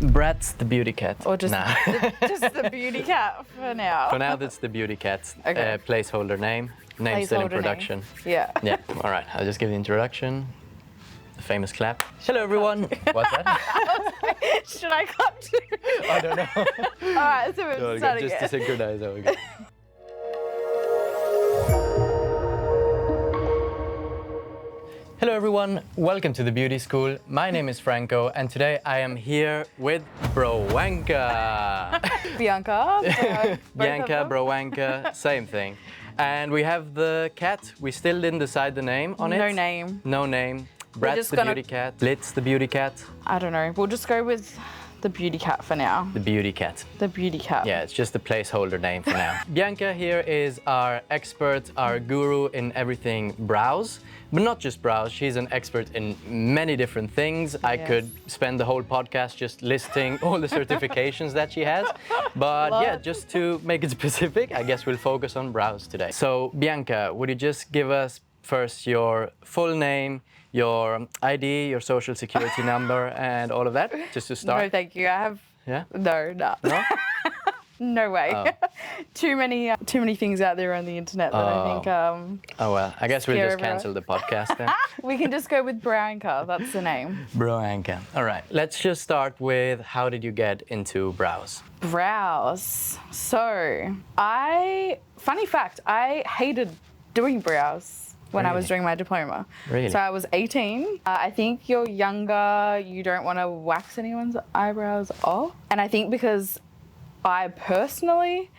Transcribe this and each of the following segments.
Brad's the beauty cat. Or just, Nah. just the beauty cat for now? For now, that's the beauty cat. Okay. Placeholder name. Name still in Placeholder name. production. Yeah. Yeah. All right. I'll just give the introduction. The famous clap. Hello, everyone. What's that? Should I clap too? I don't know. All right, so we're starting just to again. synchronize. There we go. Hello everyone, welcome to the beauty school. My name is Franco and today I am here with Browanka. Bianca. Bianca, Browanka, same thing. And we have the cat. We still didn't decide the name on it. No name. No name. Brad's just the gonna- beauty cat. Blitz the beauty cat. I don't know. We'll just go with the beauty cat for now. The beauty cat. The beauty cat. Yeah, it's just a placeholder name for now. Bianca here is our expert, our guru in everything brows. But not just brows, she's an expert in many different things. I could spend the whole podcast just listing all the certifications that she has. But yeah, just to make it specific, I guess we'll focus on brows today. So Bianca, would you just give us first your full name, your ID, your social security number, and all of that, just to start? No, thank you. I have. Yeah? No. No? No way. Oh. too many things out there on the internet that I think. Oh well, I guess we'll Scare just everyone. cancel the podcast then. We can just go with Browanka. That's the name. Browanka. All right, let's just start with how did you get into brows? Brows. So funny fact, I hated doing brows when I was Really? doing my diploma. Really? So I was 18. I think you're younger, you don't want to wax anyone's eyebrows off. And I think because I personally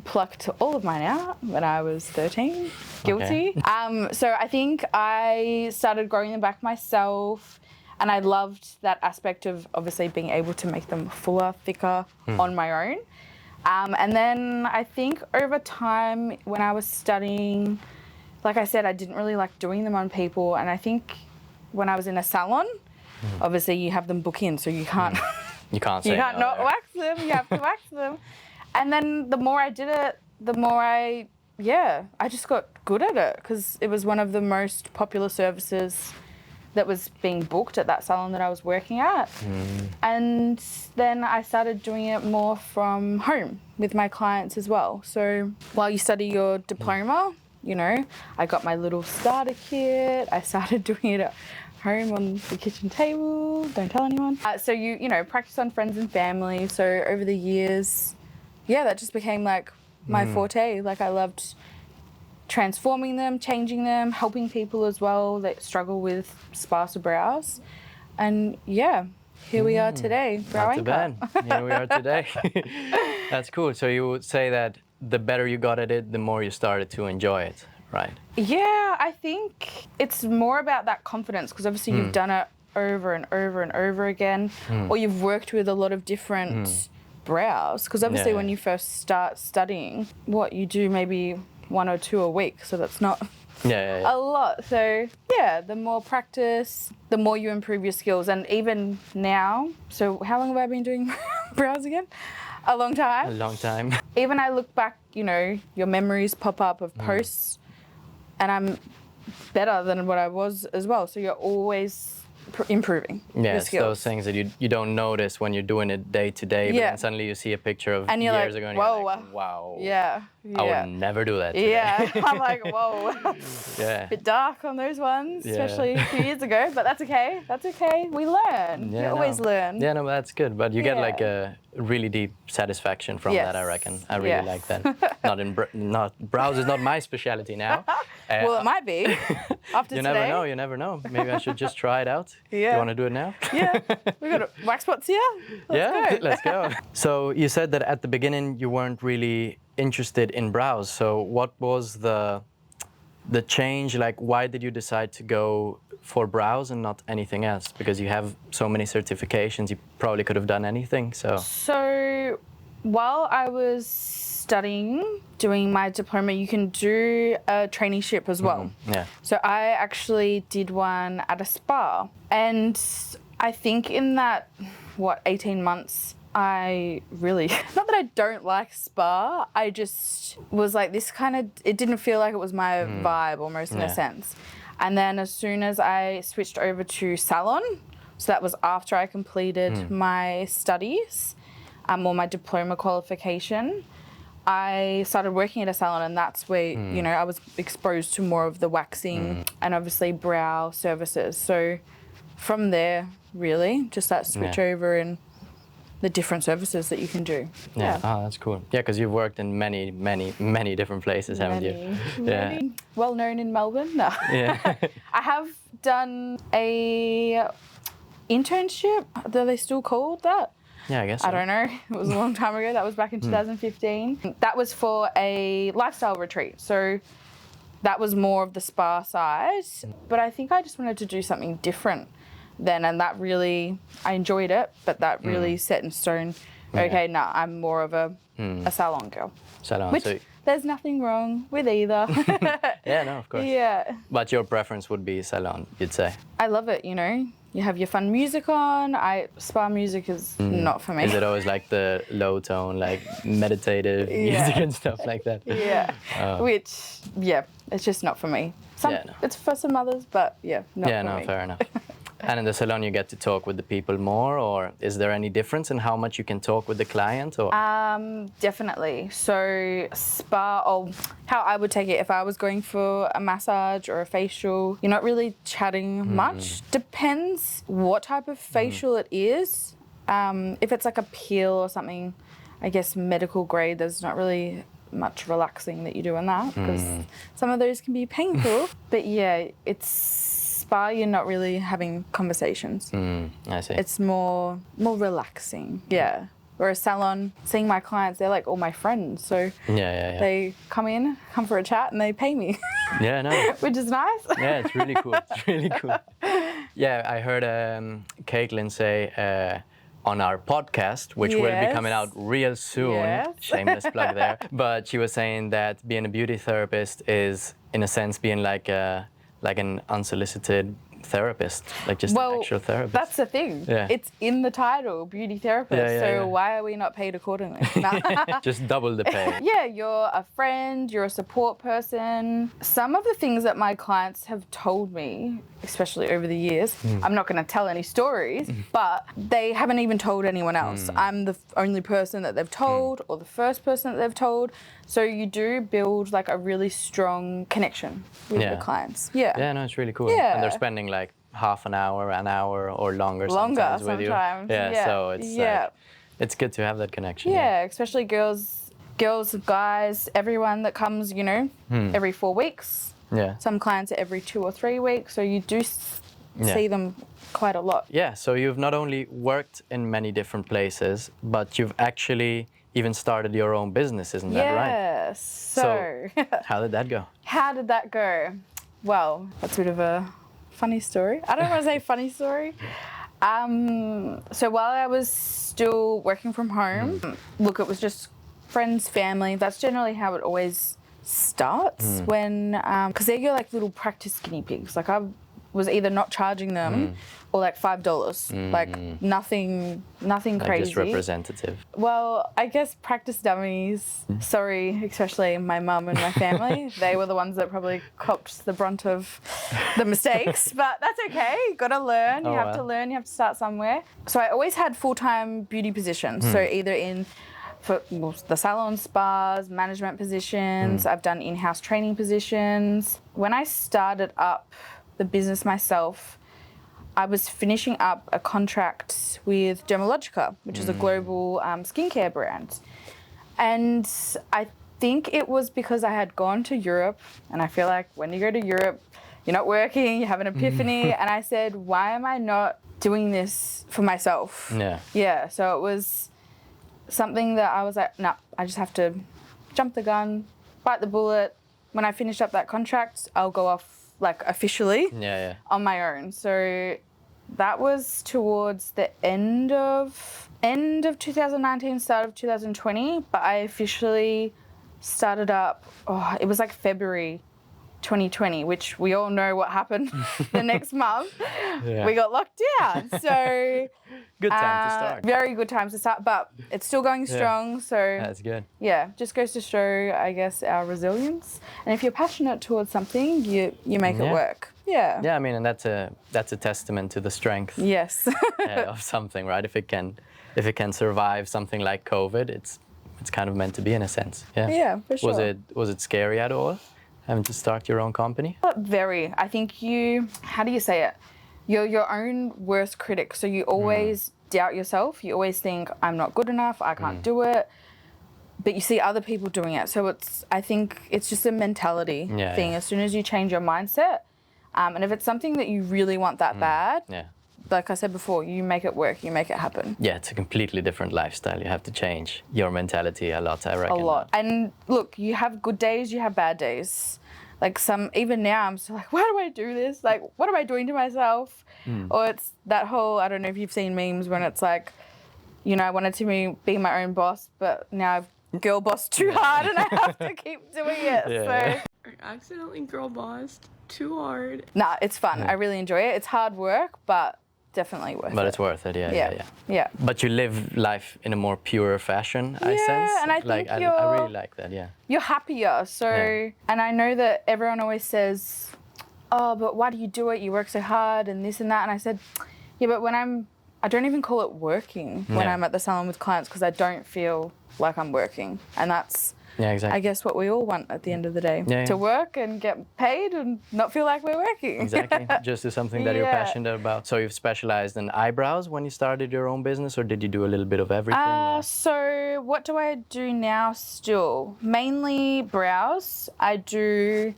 plucked all of mine out when I was 13. Guilty. Okay. So I think I started growing them back myself. And I loved that aspect of obviously being able to make them fuller, thicker on my own. And then I think over time when I was studying, like I said, I didn't really like doing them on people. And I think when I was in a salon, obviously you have them book in, so you can't... You can't say You can't no not there. wax them, you have to wax them. And then the more I did it, the more I just got good at it because it was one of the most popular services that was being booked at that salon that I was working at. And then I started doing it more from home with my clients as well. So while you study your diploma, you know, I got my little starter kit. I started doing it at home on the kitchen table. Don't tell anyone. So you know, practice on friends and family. So over the years, that just became like my forte. Like I loved transforming them, changing them, helping people as well that struggle with sparser brows. And here we are today. Not too Browanka. bad. Here we are today. That's cool. So you would say that the better you got at it, the more you started to enjoy it, right? Yeah, I think it's more about that confidence because obviously you've done it over and over and over again, or you've worked with a lot of different brows. Because obviously when you first start studying, you do maybe 1 or 2 a week, so that's not Yeah. a lot. So the more practice, the more you improve your skills. And even now, so how long have I been doing brows again? A long time. A long time. Even I look back, you know, your memories pop up of posts and I'm better than what I was as well. So you're always improving Yeah, your it's skills. those things that you don't notice when you're doing it day to day, but then suddenly you see a picture of And you're years like, ago and whoa. you're like, wow. Yeah. I would never do that today. Yeah, I'm like, whoa. Yeah. Bit dark on those ones, Yeah. especially a few years ago, but that's okay. That's okay. We learn. Yeah, you always learn. Yeah, no, that's good. But you get like Yeah. a really deep satisfaction from that, I Yes. reckon. I really Yes. like that. Not brows is not my specialty now. Well, it might be after You today. never know. You never know. Maybe I should just try it out. Yeah. You want to do it now? Yeah, we got wax spots here. Let's go. Let's go. So you said that at the beginning you weren't really interested in brows. So what was the change? Like, why did you decide to go for brows and not anything else? Because you have so many certifications, you probably could have done anything. So while I was studying, doing my diploma, you can do a traineeship as well. Yeah. So I actually did one at a spa. And I think in that, 18 months, I really, not that I don't like spa, I just was like it didn't feel like it was my vibe almost in a sense. And then as soon as I switched over to salon, So that was after I completed my studies, or my diploma qualification. I started working at a salon, and that's where, you know, I was exposed to more of the waxing and obviously brow services. So from there, really, just that switch over and the different services that you can do. Yeah. Oh, that's cool. Yeah, because you've worked in many, many, many different places, haven't you? Many. Well known in Melbourne. No. Yeah. I have done a internship. Are they still called that? Yeah, I guess so. I don't know. It was a long time ago. That was back in 2015. That was for a lifestyle retreat. So that was more of the spa side. But I think I just wanted to do something different then, and that really, I enjoyed it, but that really set in stone. Okay, no, I'm more of a salon girl. Salon. Which So, there's nothing wrong with either. yeah, no, of course. Yeah. But your preference would be salon, you'd say? I love it, you know. You have your fun music on. Spa music is not for me. Is it always like the low tone, like meditative music and stuff like that? Yeah. Which, it's just not for me. It's for some others, but not for me. Yeah, no, fair enough. And in the salon, you get to talk with the people more, or is there any difference in how much you can talk with the client? Or definitely. So spa, or how I would take it, if I was going for a massage or a facial, you're not really chatting much. Depends what type of facial it is. If it's like a peel or something, I guess medical grade, there's not really much relaxing that you do in that, because some of those can be painful. But yeah, it's spa, you're not really having conversations. I see. It's more relaxing. Yeah. Whereas salon, seeing my clients, they're like all my friends. So they come for a chat, and they pay me. Yeah, no. Which is nice. Yeah, it's really cool. It's really cool. Yeah, I heard Caitlin say on our podcast, which will be coming out real soon. Shameless plug there. But she was saying that being a beauty therapist is, in a sense, being like an unsolicited therapist, like just an actual therapist. That's the thing. Yeah. It's in the title, beauty therapist. So why are we not paid accordingly? Just double the pay. Yeah, you're a friend, you're a support person. Some of the things that my clients have told me, especially over the years, I'm not going to tell any stories, but they haven't even told anyone else. I'm the only person that they've told, or the first person that they've told. So you do build like a really strong connection with the clients. Yeah. Yeah, no, it's really cool. Yeah. And they're spending like half an hour, or longer sometimes with you. Yeah, so it's like, it's good to have that connection. Yeah, especially girls, guys, everyone that comes, you know, every 4 weeks. Yeah. Some clients are every 2 or 3 weeks, so you do see them quite a lot. Yeah, so you've not only worked in many different places, but you've actually even started your own business, isn't that right? Yes. So how did that go? How did that go? Well, that's a bit of a funny story. I don't want to say funny story. So while I was still working from home, look, it was just friends, family. That's generally how it always starts when, because they're your like little practice guinea pigs. Like I was either not charging them or like $5, like nothing Like crazy. just representative. Well, I guess practice dummies. Sorry, especially my mum and my family. They were the ones that probably copped the brunt of the mistakes, but that's okay. You got to learn. You have to learn. You have to start somewhere. So I always had full-time beauty positions. So either in the salon, spas, management positions. I've done in-house training positions. When I started up the business myself, I was finishing up a contract with Dermalogica, which is a global skincare brand. And I think it was because I had gone to Europe, and I feel like when you go to Europe, you're not working, you have an epiphany. And I said, why am I not doing this for myself? Yeah, so it was something that I was like, no, I just have to jump the gun, bite the bullet. When I finish up that contract, I'll go off like officially on my own. So that was towards the end of 2019, start of 2020, but I officially started up, it was like February 2020, which we all know what happened the next month. We got locked down. So good time to start. Very good time to start, but it's still going strong. So that's good. Yeah, just goes to show, I guess, our resilience. And if you're passionate towards something, you make it work. Yeah. Yeah, I mean, and that's a testament to the strength Yes. of something, right? If it can survive something like COVID, it's kind of meant to be in a sense. Yeah. Yeah, for sure. Was it scary at all, having to start your own company? Very. I think how do you say it? You're your own worst critic. So you always doubt yourself. You always think, I'm not good enough, I can't do it. But you see other people doing it. So I think it's just a mentality thing. Yeah. As soon as you change your mindset, and if it's something that you really want that bad, like I said before, you make it work, you make it happen. Yeah, it's a completely different lifestyle. You have to change your mentality a lot, I reckon. A lot. And look, you have good days, you have bad days. Like even now, I'm still like, why do I do this? Like, what am I doing to myself? Or it's that whole, I don't know if you've seen memes when it's like, you know, I wanted to be my own boss, but now I've girl bossed too hard and I have to keep doing it. So I accidentally girl bossed too hard. Nah, it's fun. I really enjoy it. It's hard work, but definitely worth it. But it's worth it, yeah. But you live life in a more pure fashion, I sense. Yeah, and I think I really like that, yeah. You're happier, so... And I know that everyone always says, oh, but why do you do it? You work so hard and this and that. And I said, yeah, but I don't even call it working when I'm at the salon with clients because I don't feel like I'm working. And that's... Yeah, exactly. I guess what we all want at the end of the day. Yeah. To work and get paid and not feel like we're working. Exactly. Just do something that you're passionate about. So you've specialized in eyebrows when you started your own business, or did you do a little bit of everything? So what do I do now still? Mainly brows. I do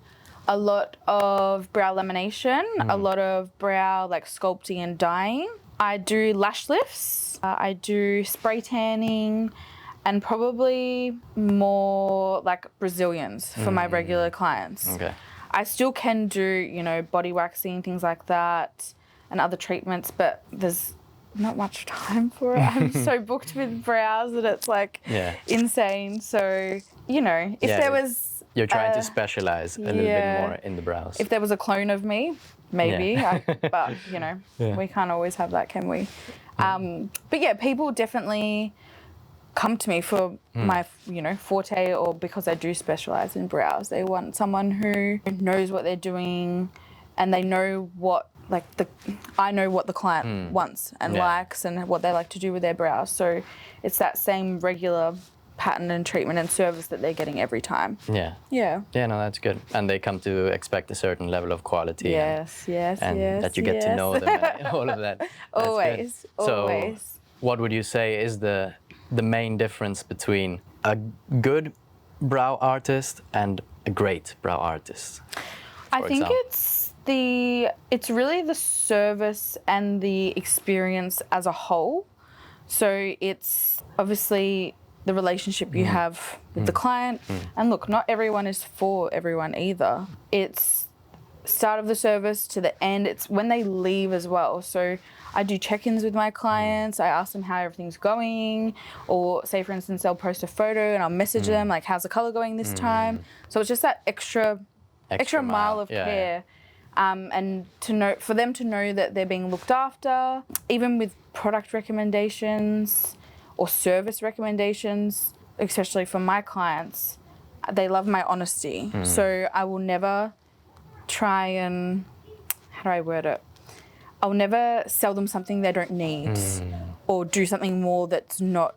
a lot of brow lamination, a lot of brow like sculpting and dyeing. I do lash lifts. I do spray tanning. And probably more like Brazilians for my regular clients. Okay. I still can do, you know, body waxing, things like that, and other treatments, but there's not much time for it. I'm so booked with brows that it's like insane. So, you know, if there was... You're trying to specialize a little bit more in the brows. If there was a clone of me, maybe. But, you know, we can't always have that, can we? But yeah, people definitely... come to me for my, you know, forte, or because I do specialize in brows. They want someone who knows what they're doing and they know what, like, I know what the client wants and likes and what they like to do with their brows. So it's that same regular pattern and treatment and service that they're getting every time. Yeah. Yeah, no, that's good. And they come to expect a certain level of quality. And that you get to know them and all of that. Always. So what would you say is the main difference between a good brow artist and a great brow artist? I think it's really the service and the experience as a whole. So it's obviously the relationship you have with the client. And look, not everyone is for everyone either. It's start of the service to the end. It's when they leave as well. So I do check-ins with my clients. I ask them how everything's going, or say, for instance, they'll post a photo and I'll message them like, how's the color going this time? So it's just that extra mile of care. And for them to know that they're being looked after, even with product recommendations or service recommendations, especially for my clients, they love my honesty. So I will never try and, how do I word it? I'll never sell them something they don't need or do something more that's not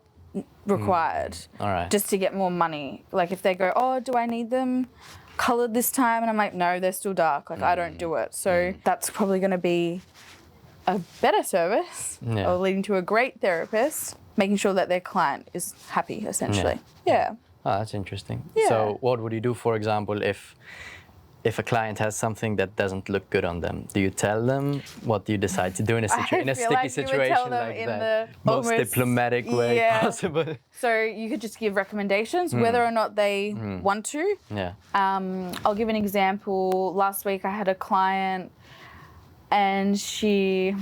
required just to get more money. Like if they go, oh, do I need them colored this time? And I'm like, no, they're still dark. Like I don't do it. So that's probably going to be a better service or leading to a great therapist, making sure that their client is happy essentially. Yeah. Oh, that's interesting. So what would you do, for example, if a client has something that doesn't look good on them? Do you tell them? What do you decide to do in a sticky situation like that? Most diplomatic way possible. So you could just give recommendations, whether or not they want to. Yeah. I'll give an example. Last week I had a client and she,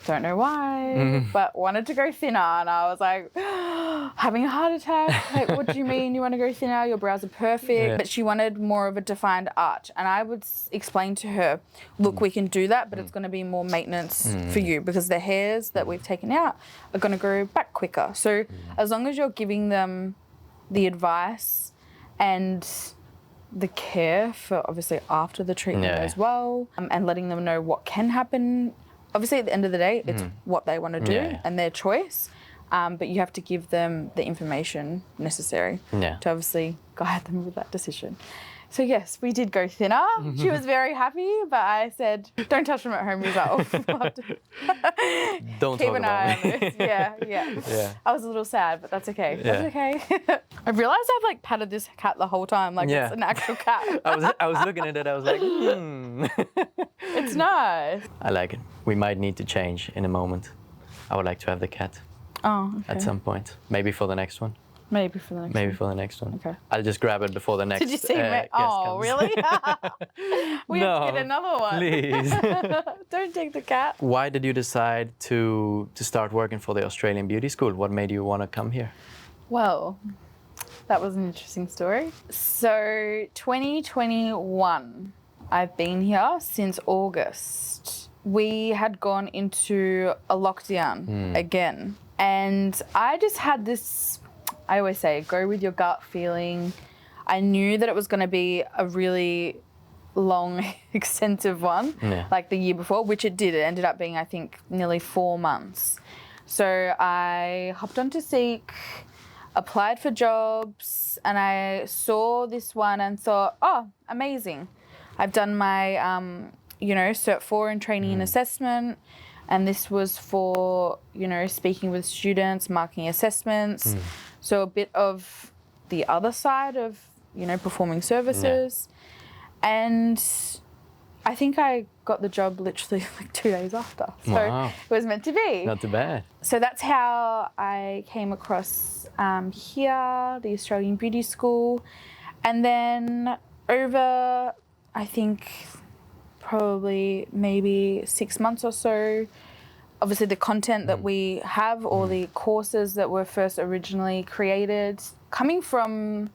don't know why, but wanted to go thinner. And I was like, having a heart attack? Like, what do you mean you want to go thinner? Your brows are perfect. But she wanted more of a defined arch. And I would explain to her, look, we can do that, but it's going to be more maintenance for you because the hairs that we've taken out are going to grow back quicker. So as long as you're giving them the advice and the care for obviously after the treatment as well, and letting them know what can happen. Obviously, at the end of the day, it's what they want to do and their choice, but you have to give them the information necessary to obviously guide them with that decision. So yes, we did go thinner. She was very happy, but I said, don't touch them at home yourself. Don't Keep talk an about eye me. on this. Yeah. I was a little sad, but that's okay. That's okay. I realised I've like patted this cat the whole time, like it's an actual cat. I was looking at it, I was like, It's nice. I like it. We might need to change in a moment. I would like to have the cat at some point. Maybe for the next one. Maybe for the next one. Okay. I'll just grab it before the next Did you see me? guest Oh, comes. really? We have to get another one. Please. Don't take the cat. Why did you decide to start working for the Australian Beauty School? What made you want to come here? Well, that was an interesting story. So 2021, I've been here since August. We had gone into a lockdown again. And I just had this, I always say, go with your gut feeling. I knew that it was going to be a really long, extensive one, like the year before, which it did. It ended up being, I think, nearly 4 months. So I hopped onto Seek, applied for jobs, and I saw this one and thought, oh, amazing. I've done my, Cert 4 in training and assessment. And this was for, speaking with students, marking assessments. So a bit of the other side of, performing services. And I think I got the job literally like 2 days after. So it was meant to be. Not too bad. So that's how I came across here, the Australian Beauty School. And then over, I think, probably maybe 6 months or so, obviously the content that we have, or the courses that were first originally created, coming from,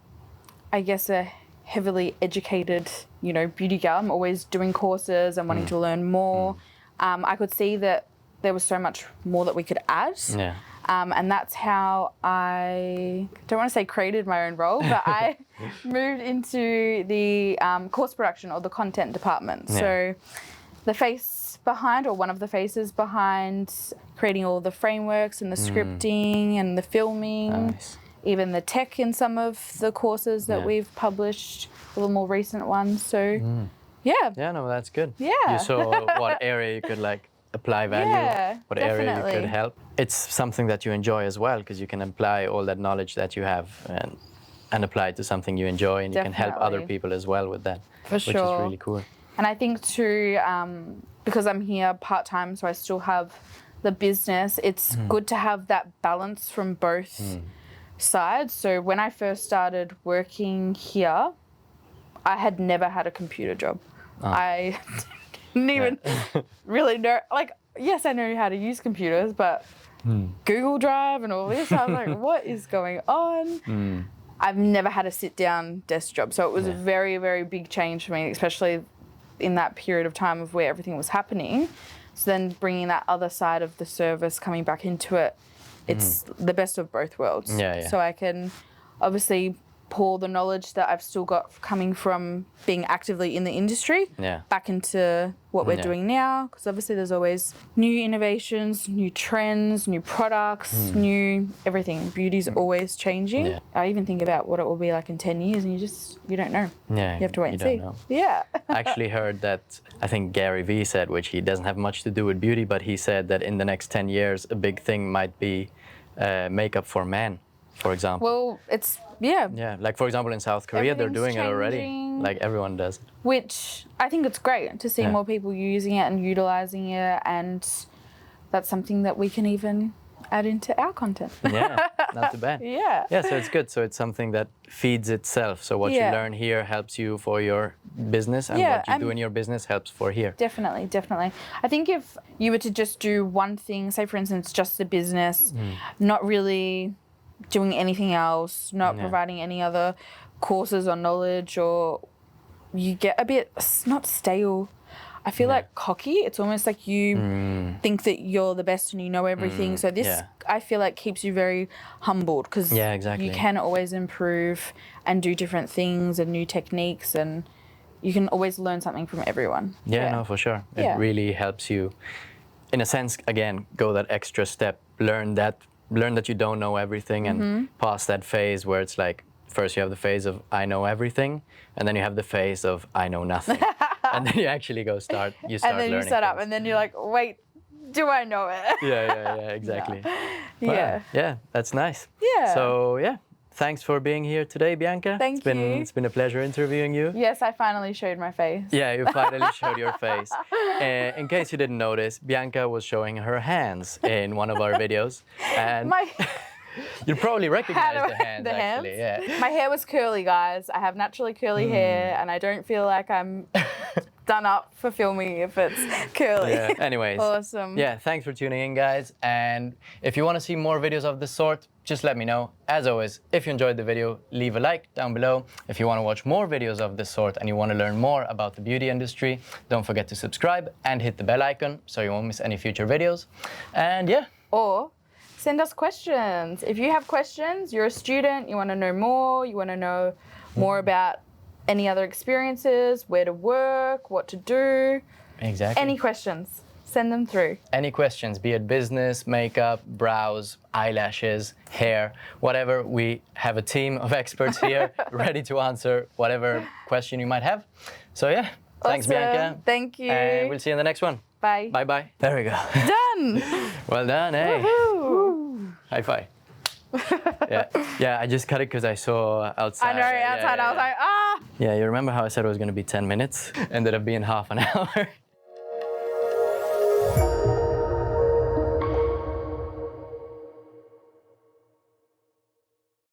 I guess, a heavily educated, beauty gal, I'm always doing courses and wanting to learn more. I could see that there was so much more that we could add. And that's how I don't want to say created my own role, but I moved into the course production or the content department. So the face behind, or one of the faces behind, creating all the frameworks and the scripting and the filming, even the tech in some of the courses that we've published, a little more recent ones. So yeah, no, that's good. Yeah. You saw what area you could apply value, what area you could help. It's something that you enjoy as well, because you can apply all that knowledge that you have and apply it to something you enjoy, and you can help other people as well with that, which is really cool. And I think too, because I'm here part-time, so I still have the business, it's good to have that balance from both sides. So when I first started working here, I had never had a computer job. I didn't even really know, yes, I know how to use computers, but Google Drive and all this, I was like, what is going on? I've never had a sit-down desk job. So it was a very, very big change for me, especially in that period of time of where everything was happening. So then bringing that other side of the service, coming back into it, it's the best of both worlds. So I can obviously pour the knowledge that I've still got coming from being actively in the industry back into what we're doing now, because obviously there's always new innovations, new trends, new products, new everything. Beauty's always changing. I even think about what it will be like in 10 years, and you don't know. You have to wait and see. I actually heard that, I think Gary Vee said, which he doesn't have much to do with beauty, but he said that in the next 10 years a big thing might be makeup for men, for example. Well, it's like for example in South Korea they're doing it already, like everyone does, which I think it's great to see more people using it and utilizing it, and that's something that we can even add into our content. Not too bad. So it's good. So it's something that feeds itself. So what you learn here helps you for your business, and what you do in your business helps for here. Definitely. I think if you were to just do one thing, say for instance just the business, not really doing anything else, not providing any other courses or knowledge, or you get a bit, not stale, I feel like cocky. It's almost like you think that you're the best and you know everything. So this, I feel like, keeps you very humbled because you can always improve and do different things and new techniques, and you can always learn something from everyone. Yeah, no, for sure. It really helps you, in a sense, again, go that extra step, learn that you don't know everything, and pass that phase where it's like, first you have the phase of I know everything, and then you have the phase of I know nothing. And then you actually start and then learning you set up, things. and then you're like, wait, do I know it? Yeah, exactly. Yeah. Yeah, that's nice. Yeah. So, yeah, thanks for being here today, Bianca. Thank you. It's been a pleasure interviewing you. Yes, I finally showed my face. Yeah, you finally showed your face. In case you didn't notice, Bianca was showing her hands in one of our videos. And you probably recognize the hands, actually. Yeah. My hair was curly, guys. I have naturally curly hair, and I don't feel like I'm done up for filming if it's curly. Yeah. Anyways. Awesome. Yeah, thanks for tuning in, guys. And if you want to see more videos of this sort, just let me know. As always, if you enjoyed the video, leave a like down below. If you want to watch more videos of this sort and you want to learn more about the beauty industry, don't forget to subscribe and hit the bell icon so you won't miss any future videos. And yeah. Or send us questions. If you have questions, you're a student, you want to know more, you want to know more about any other experiences, where to work, what to do. Exactly. Any questions, send them through. Any questions, be it business, makeup, brows, eyelashes, hair, whatever. We have a team of experts here ready to answer whatever question you might have. So yeah, thanks, Awesome. Bianca. Thank you. And we'll see you in the next one. Bye. Bye-bye. There we go. Done. Well done, eh? Woohoo. High five. Yeah, I just cut it because I saw outside. I know, outside, I was like, ah. Yeah, you remember how I said it was going to be 10 minutes? Ended up being half an hour.